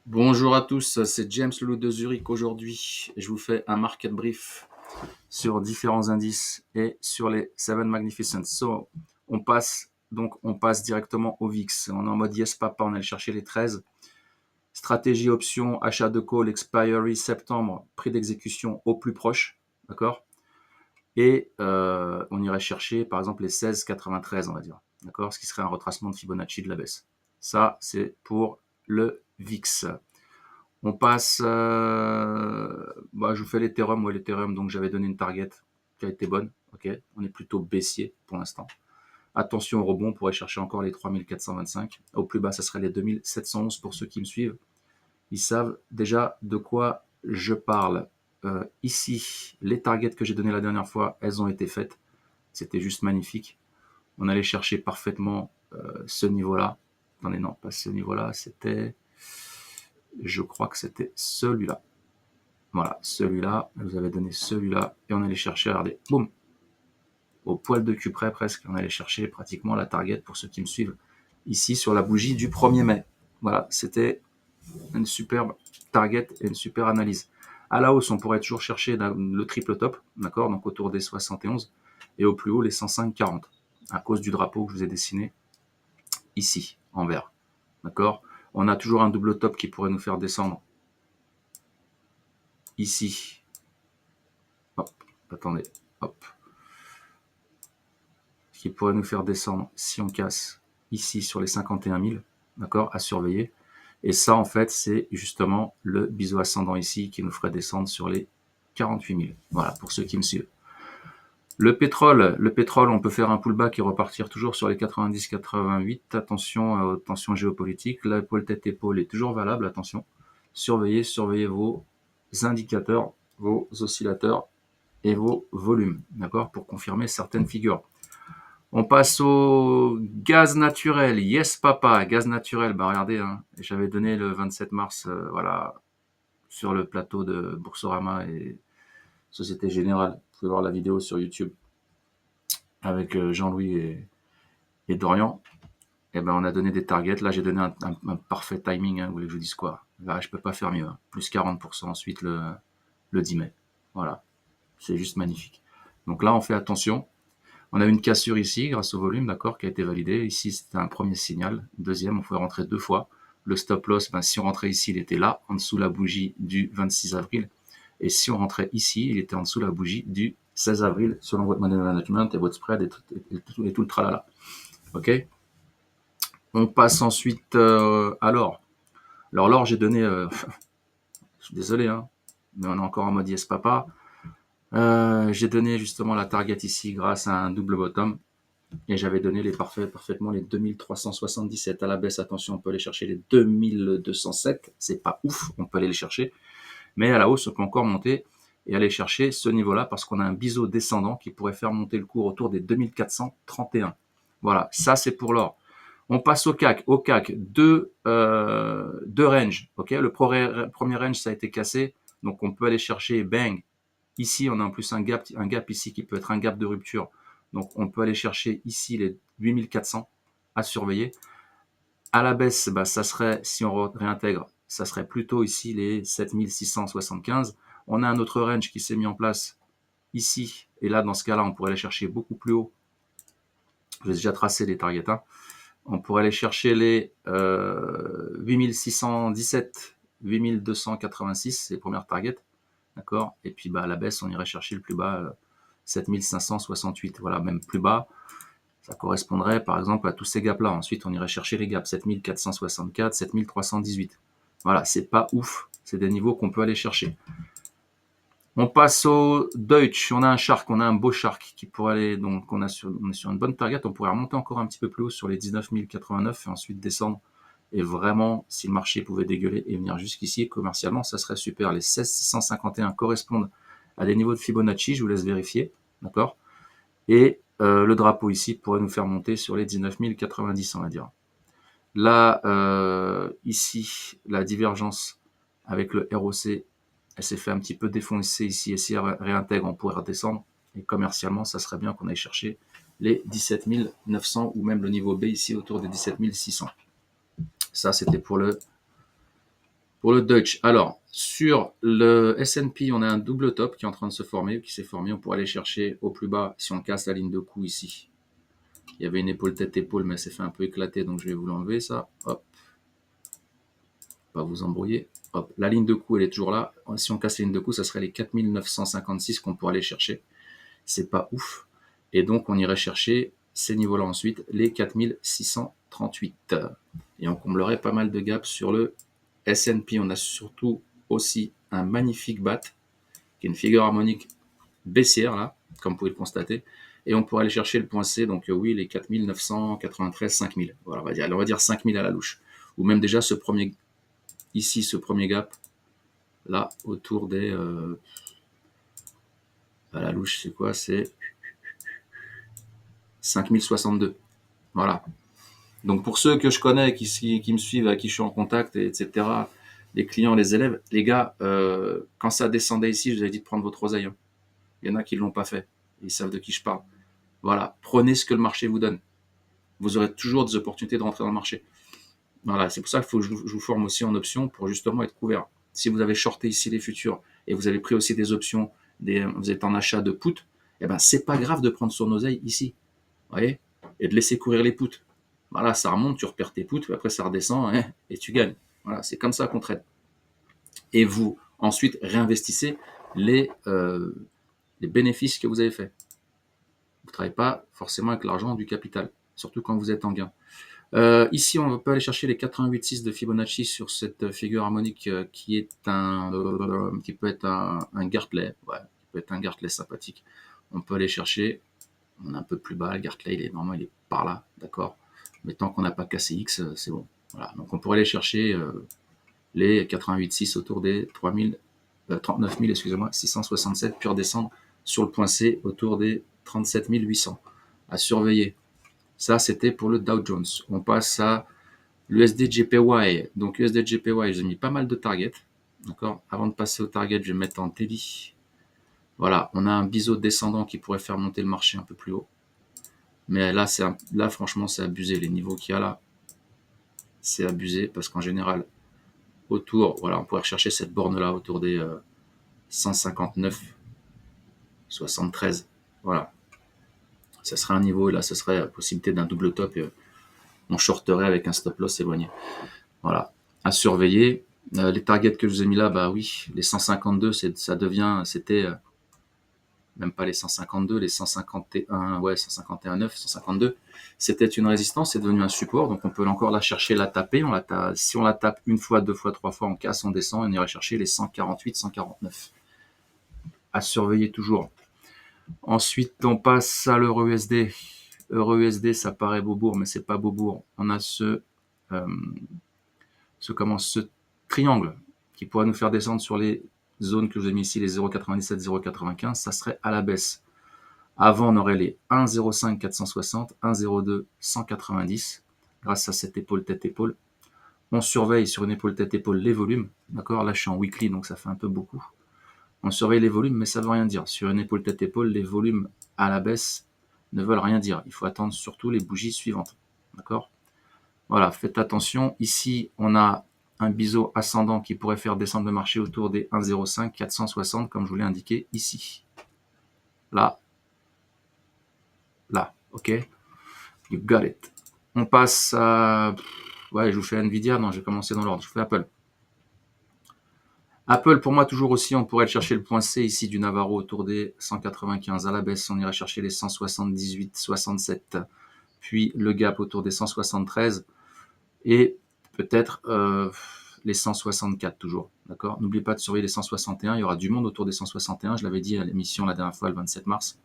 Bonjour à tous, c'est James le Loup de Zurich. Aujourd'hui, je vous fais un market brief sur différents indices et sur les Seven Magnificent. On passe directement au VIX. On est en mode yes papa, on allait chercher les 13. Stratégie option, achat de call, expiry septembre, prix d'exécution au plus proche, d'accord. Et on irait chercher par exemple les 16,93, on va dire, d'accord, ce qui serait un retracement de Fibonacci de la baisse. Ça, c'est pour le VIX. On passe, je vous fais l'Ethereum, l'Ethereum, donc j'avais donné une target qui a été bonne, ok. On est plutôt baissier pour l'instant. Attention au rebond, on pourrait chercher encore les 3425. Au plus bas, ça serait les 2711 pour ceux qui me suivent. Ils savent déjà de quoi je parle. Ici, les targets que j'ai données la dernière fois, elles ont été faites. C'était juste magnifique. On allait chercher parfaitement ce niveau-là. Attendez, non, pas ce niveau-là, je crois que c'était celui-là. Voilà, celui-là, vous avez donné celui-là, et on allait chercher, regardez, boum, au poil de cul près presque, on allait chercher pratiquement la target pour ceux qui me suivent, ici sur la bougie du 1er mai. Voilà, c'était une superbe target et une super analyse. À la hausse, on pourrait toujours chercher le triple top, d'accord, donc autour des 71, et au plus haut, les 105,40, à cause du drapeau que je vous ai dessiné ici, en vert, d'accord. On a toujours un double top qui pourrait nous faire descendre ici. Hop, attendez, hop, qui pourrait nous faire descendre si on casse ici sur les 51 000, d'accord, à surveiller. Et ça, en fait, c'est justement le biseau ascendant ici qui nous ferait descendre sur les 48 000. Voilà, pour ceux qui me suivent. Le pétrole, on peut faire un pullback et repartir toujours sur les 90-88. Attention aux tensions géopolitiques. L'épaule tête-épaule est toujours valable, attention. Surveillez vos indicateurs, vos oscillateurs et vos volumes, d'accord, pour confirmer certaines figures. On passe au gaz naturel. Yes, papa, gaz naturel. Bah, regardez, hein, j'avais donné le 27 mars, voilà, sur le plateau de Boursorama et Société Générale. Vous pouvez voir la vidéo sur YouTube avec Jean-Louis et Dorian. Et ben, on a donné des targets. Là, j'ai donné un parfait timing. Hein, vous voulez que je vous dise quoi? Là, je peux pas faire mieux. Hein. Plus 40% ensuite le 10 mai. Voilà. C'est juste magnifique. Donc là, on fait attention. On a une cassure ici grâce au volume, d'accord, qui a été validé. Ici, c'était un premier signal. Deuxième, on pouvait rentrer deux fois. Le stop loss, si on rentrait ici, il était là, en dessous la bougie du 26 avril. Et si on rentrait ici, il était en dessous la bougie du 16 avril, selon votre money management et votre spread et tout le tralala. Ok. On passe ensuite à l'or. Alors l'or, j'ai donné, je suis désolé, hein, mais on est encore en mode yes papa. J'ai donné justement la target ici grâce à un double bottom. Et j'avais donné parfaitement les 2377 à la baisse. Attention, on peut aller chercher les 2207. C'est pas ouf, on peut aller les chercher. Mais à la hausse, on peut encore monter et aller chercher ce niveau-là parce qu'on a un biseau descendant qui pourrait faire monter le cours autour des 2431. Voilà, ça c'est pour l'or. On passe au CAC. Au CAC, deux ranges. Okay, le premier range, ça a été cassé. Donc on peut aller chercher, bang. Ici, on a en plus un gap ici qui peut être un gap de rupture. Donc on peut aller chercher ici les 8400 à surveiller. À la baisse, ça serait, si on réintègre, ça serait plutôt ici les 7675. On a un autre range qui s'est mis en place ici. Et là, dans ce cas-là, on pourrait aller chercher beaucoup plus haut. J'ai déjà tracé les targets. Hein. On pourrait aller chercher les 8617, 8286, c'est les premières targets. D'accord. Et puis à la baisse, on irait chercher le plus bas, 7568. Voilà, même plus bas. Ça correspondrait par exemple à tous ces gaps-là. Ensuite, on irait chercher les gaps 7464, 7318. Voilà, c'est pas ouf. C'est des niveaux qu'on peut aller chercher. On passe au Deutsch. On a un shark, on a un beau shark qui pourrait aller. Donc, on est sur une bonne target. On pourrait remonter encore un petit peu plus haut sur les 19 089 et ensuite descendre. Et vraiment, si le marché pouvait dégueuler et venir jusqu'ici, commercialement, ça serait super. Les 16 651 correspondent à des niveaux de Fibonacci. Je vous laisse vérifier. D'accord. Et le drapeau ici pourrait nous faire monter sur les 19 090, on va dire. Là, ici, la divergence avec le ROC, elle s'est fait un petit peu défoncer ici, et si elle réintègre, on pourrait redescendre. Et commercialement, ça serait bien qu'on aille chercher les 17 900 ou même le niveau B ici autour des 17 600. Ça, c'était pour le Pour le Deutsch, alors, sur le S&P, on a un double top qui est en train de se former, qui s'est formé. On pourrait aller chercher au plus bas, si on casse la ligne de coup ici. Il y avait une épaule tête-épaule, mais elle s'est fait un peu éclater, donc je vais vous l'enlever, ça. Hop. Pas vous embrouiller. Hop. La ligne de coup, elle est toujours là. Si on casse la ligne de coup, ça serait les 4956 qu'on pourrait aller chercher. C'est pas ouf. Et donc, on irait chercher ces niveaux-là ensuite, les 4638. Et on comblerait pas mal de gaps sur le S&P. On a surtout aussi un magnifique bat, qui est une figure harmonique baissière, là, comme vous pouvez le constater. Et on pourrait aller chercher le point C, donc oui, les 4993, 5000. Voilà, on va dire 5000 à la louche. Ou même déjà ce premier, ici, ce premier gap, là, autour des... à la louche, c'est quoi? C'est 5062. Voilà. Donc pour ceux que je connais, qui me suivent, à qui je suis en contact, etc., les clients, les élèves, les gars, quand ça descendait ici, je vous avais dit de prendre votre oseille. Hein. Il y en a qui ne l'ont pas fait. Ils savent de qui je parle. Voilà, prenez ce que le marché vous donne. Vous aurez toujours des opportunités de rentrer dans le marché. Voilà, c'est pour ça qu'il faut que je vous forme aussi en option pour justement être couvert. Si vous avez shorté ici les futurs et vous avez pris aussi des options, vous êtes en achat de put, eh ben c'est pas grave de prendre son oseille ici, vous voyez, et de laisser courir les puts. Voilà, ça remonte, tu repères tes puts, après ça redescend hein, et tu gagnes. Voilà, c'est comme ça qu'on traite. Et vous ensuite réinvestissez les bénéfices que vous avez faits. Vous ne travaillez pas forcément avec l'argent du capital, surtout quand vous êtes en gain. Ici, on peut aller chercher les 88,6 de Fibonacci sur cette figure harmonique qui peut être un Gartley, ouais, qui peut être un Gartley sympathique. On peut aller chercher, on est un peu plus bas, le Gartley, normalement il est par là, d'accord. Mais tant qu'on n'a pas cassé X, c'est bon. Voilà, donc on pourrait aller chercher les 88,6 autour des 39 000, excusez-moi, 667, puis redescendre sur le point C autour des 37 800. À surveiller. Ça, c'était pour le Dow Jones. On passe à l'USD-JPY. Donc, USD-JPY, j'ai mis pas mal de targets. D'accord. Avant de passer au target, je vais mettre en daily. Voilà, on a un biseau descendant qui pourrait faire monter le marché un peu plus haut. Mais là, franchement, c'est abusé. Les niveaux qu'il y a là, c'est abusé parce qu'en général, voilà, on pourrait rechercher cette borne-là autour des 159, 73. Voilà. Ça serait un niveau, et là, ce serait la possibilité d'un double top. On shorterait avec un stop loss éloigné. Voilà. À surveiller. Les targets que je vous ai mis là, bah oui, les 152, c'était même pas les 152, les 151, ouais, 151,9, 152. C'était une résistance, c'est devenu un support, donc on peut encore la chercher, la taper. Si on la tape une fois, deux fois, trois fois, on casse, on descend, on irait chercher les 148, 149. À surveiller toujours. Ensuite, on passe à l'euro USD. Euro USD, ça paraît Beaubourg, mais c'est pas Beaubourg. On a ce triangle qui pourrait nous faire descendre sur les zones que je vous ai mis ici, les 0,97, 0,95, ça serait à la baisse. Avant, on aurait les 1,05, 460, 1,02, 190, grâce à cette épaule tête-épaule. On surveille sur une épaule tête-épaule les volumes, d'accord. Là, je suis en weekly, donc ça fait un peu beaucoup. On surveille les volumes, mais ça ne veut rien dire. Sur une épaule tête-épaule, les volumes à la baisse ne veulent rien dire. Il faut attendre surtout les bougies suivantes, d'accord. Voilà, faites attention. Ici, on a un biseau ascendant qui pourrait faire descendre le marché autour des 1,05, 460, comme je vous l'ai indiqué ici. Là. Là, ok. You got it. On passe à... Ouais, je vous fais Nvidia. Non, j'ai commencé dans l'ordre. Je vous fais Apple. Apple, pour moi, toujours aussi, on pourrait chercher le point C ici du Navarro autour des 195. À la baisse, on irait chercher les 178, 67. Puis le gap autour des 173. Et peut-être les 164 toujours. D'accord. N'oubliez pas de surveiller les 161. Il y aura du monde autour des 161. Je l'avais dit à l'émission la dernière fois, le 27 mars.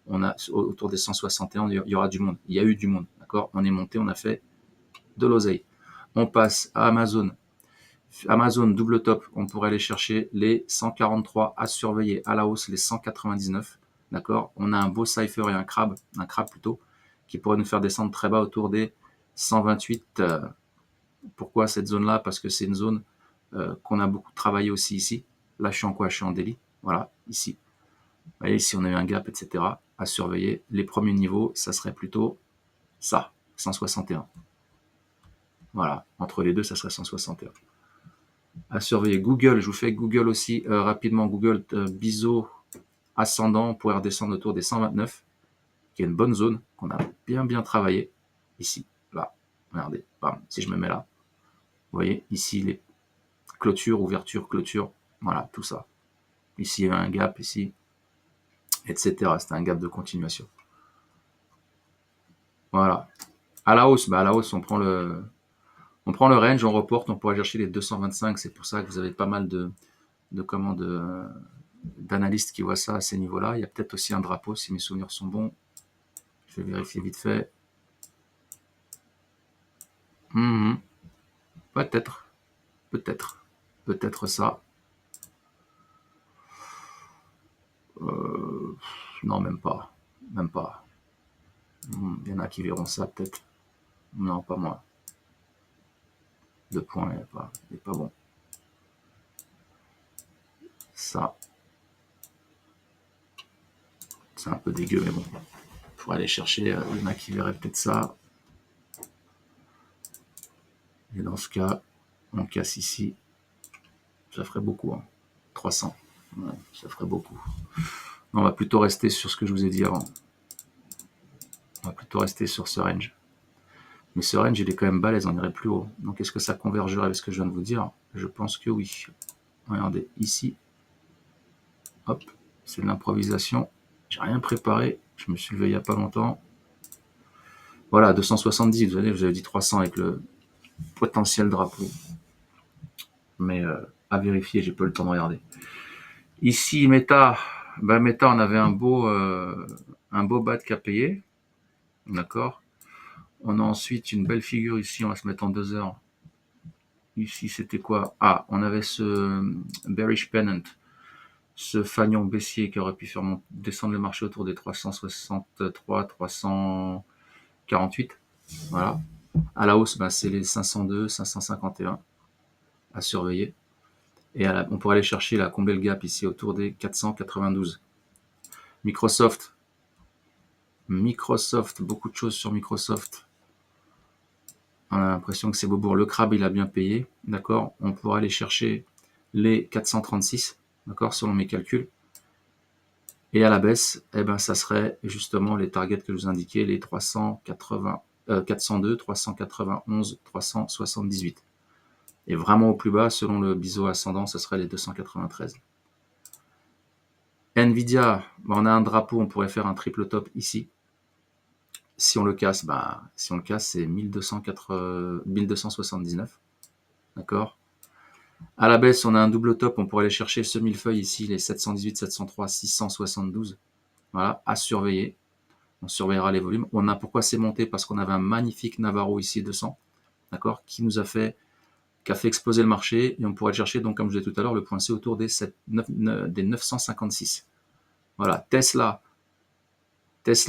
On a autour des 161, il y aura du monde. Il y a eu du monde. D'accord. On est monté, on a fait de l'oseille. On passe à Amazon. Amazon double top, on pourrait aller chercher les 143 à surveiller, à la hausse les 199. D'accord. On a un beau cipher et un crabe plutôt, qui pourrait nous faire descendre très bas autour des 128. Pourquoi cette zone-là? Parce que c'est une zone qu'on a beaucoup travaillé aussi ici. Là, je suis en quoi? Je suis en daily. Voilà, ici. Vous voyez, ici, on a eu un gap, etc. à surveiller. Les premiers niveaux, ça serait plutôt ça, 161. Voilà, entre les deux, ça serait 161. À surveiller. Google, je vous fais Google aussi rapidement. Google, biseau ascendant, on pourrait redescendre autour des 129, qui est une bonne zone, qu'on a bien travaillé. Ici, là, regardez, bam, si je me mets là, vous voyez, ici, les clôtures, ouverture, clôture, voilà, tout ça. Ici, il y a un gap, ici, etc. C'est un gap de continuation. Voilà. À la hausse, à la hausse, on prend le range, on reporte, on pourra chercher les 225. C'est pour ça que vous avez pas mal d'analystes qui voient ça à ces niveaux-là. Il y a peut-être aussi un drapeau, si mes souvenirs sont bons. Je vais vérifier vite fait. Peut-être, peut-être ça. Non, même pas. Il y en a qui verront ça peut-être. Non, pas moi. 2 points, il n'est pas bon. Ça, c'est un peu dégueu, mais bon. Pour aller chercher, il y en a qui verraient peut-être ça. Et dans ce cas, on casse ici. Ça ferait beaucoup, hein. 300. Ouais, ça ferait beaucoup. On va plutôt rester sur ce que je vous ai dit avant. On va plutôt rester sur ce range. Mais ce range, il est quand même balèze, on irait plus haut. Donc est-ce que ça convergerait avec ce que je viens de vous dire? Je pense que oui. Regardez, ici. Hop, c'est de l'improvisation. J'ai rien préparé. Je me suis levé il n'y a pas longtemps. Voilà, 270. Vous voyez, je vous avais dit 300 avec le potentiel drapeau. Mais à vérifier, j'ai pas eu le temps de regarder. Ici, Meta, Meta, on avait un beau bat qu'à payer. D'accord. On a ensuite une belle figure ici, on va se mettre en 2 heures. Ici, c'était quoi? Ah, on avait ce bearish pennant, ce fanion baissier qui aurait pu faire descendre le marché autour des 363, 348. Voilà. À la hausse, c'est les 502, 551 à surveiller. Et on pourrait aller chercher la combler le gap ici autour des 492. Microsoft, beaucoup de choses sur Microsoft. On a l'impression que c'est Beaubourg. Le crabe, il a bien payé. D'accord. On pourra aller chercher les 436. D'accord, selon mes calculs. Et à la baisse, ça serait justement les targets que je vous indiquais, les 402, 391, 378. Et vraiment au plus bas, selon le biseau ascendant, ce serait les 293. Nvidia, on a un drapeau, on pourrait faire un triple top ici. Si on le casse, c'est 1279. D'accord. À la baisse, on a un double top, on pourrait aller chercher ce millefeuille ici, les 718, 703, 672. Voilà, à surveiller. On surveillera les volumes. Pourquoi c'est monté? Parce qu'on avait un magnifique Navarro ici 200, d'accord, qui a fait exploser le marché, et on pourrait chercher, donc comme je disais tout à l'heure, le point C autour des 956. Voilà, Tesla, yes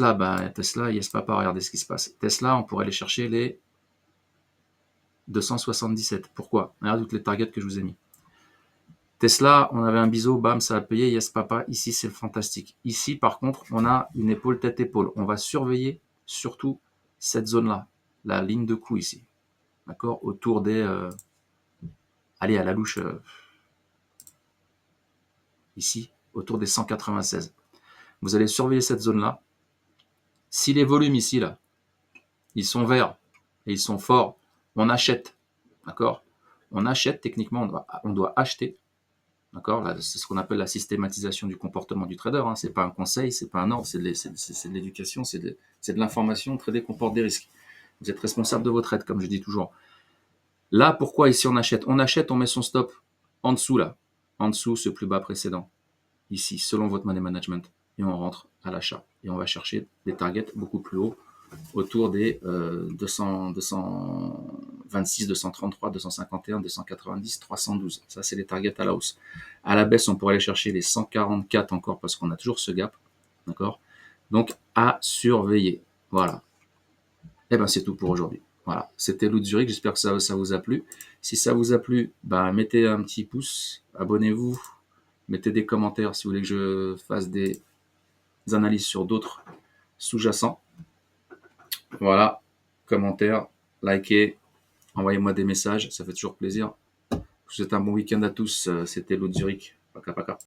papa, regardez ce qui se passe. Tesla, on pourrait aller chercher les 277. Pourquoi? Regardez toutes les targets que je vous ai mis. Tesla, on avait un biseau, bam, ça a payé, yes papa, ici c'est fantastique. Ici par contre, on a une épaule tête-épaule. On va surveiller surtout cette zone-là, la ligne de coup ici. D'accord? Autour des... allez, à la louche, ici, autour des 196. Vous allez surveiller cette zone-là. Si les volumes ici, là, ils sont verts et ils sont forts, on achète. D'accord? On achète, techniquement, on doit acheter. D'accord? C'est ce qu'on appelle la systématisation du comportement du trader. Hein. C'est pas un conseil, c'est pas un ordre, c'est de l'éducation, c'est de l'information. Trader comporte des risques. Vous êtes responsable de vos trades, comme je dis toujours. Là, pourquoi ici on achète? On achète, on met son stop en dessous là. En dessous, ce plus bas précédent. Ici, selon votre money management. Et on rentre à l'achat. Et on va chercher des targets beaucoup plus hauts, autour des 200, 226, 233, 251, 290, 312. Ça, c'est les targets à la hausse. À la baisse, on pourrait aller chercher les 144 encore parce qu'on a toujours ce gap. D'accord? Donc, à surveiller. Voilà. Et c'est tout pour aujourd'hui. Voilà. C'était Lou de Zurich. J'espère que ça vous a plu. Si ça vous a plu, mettez un petit pouce. Abonnez-vous. Mettez des commentaires si vous voulez que je fasse des analyses sur d'autres sous-jacents. Voilà, commentaires, likez, envoyez-moi des messages, ça fait toujours plaisir. vous souhaite un bon week-end à tous. C'était Lou de Zurich. Paka paka.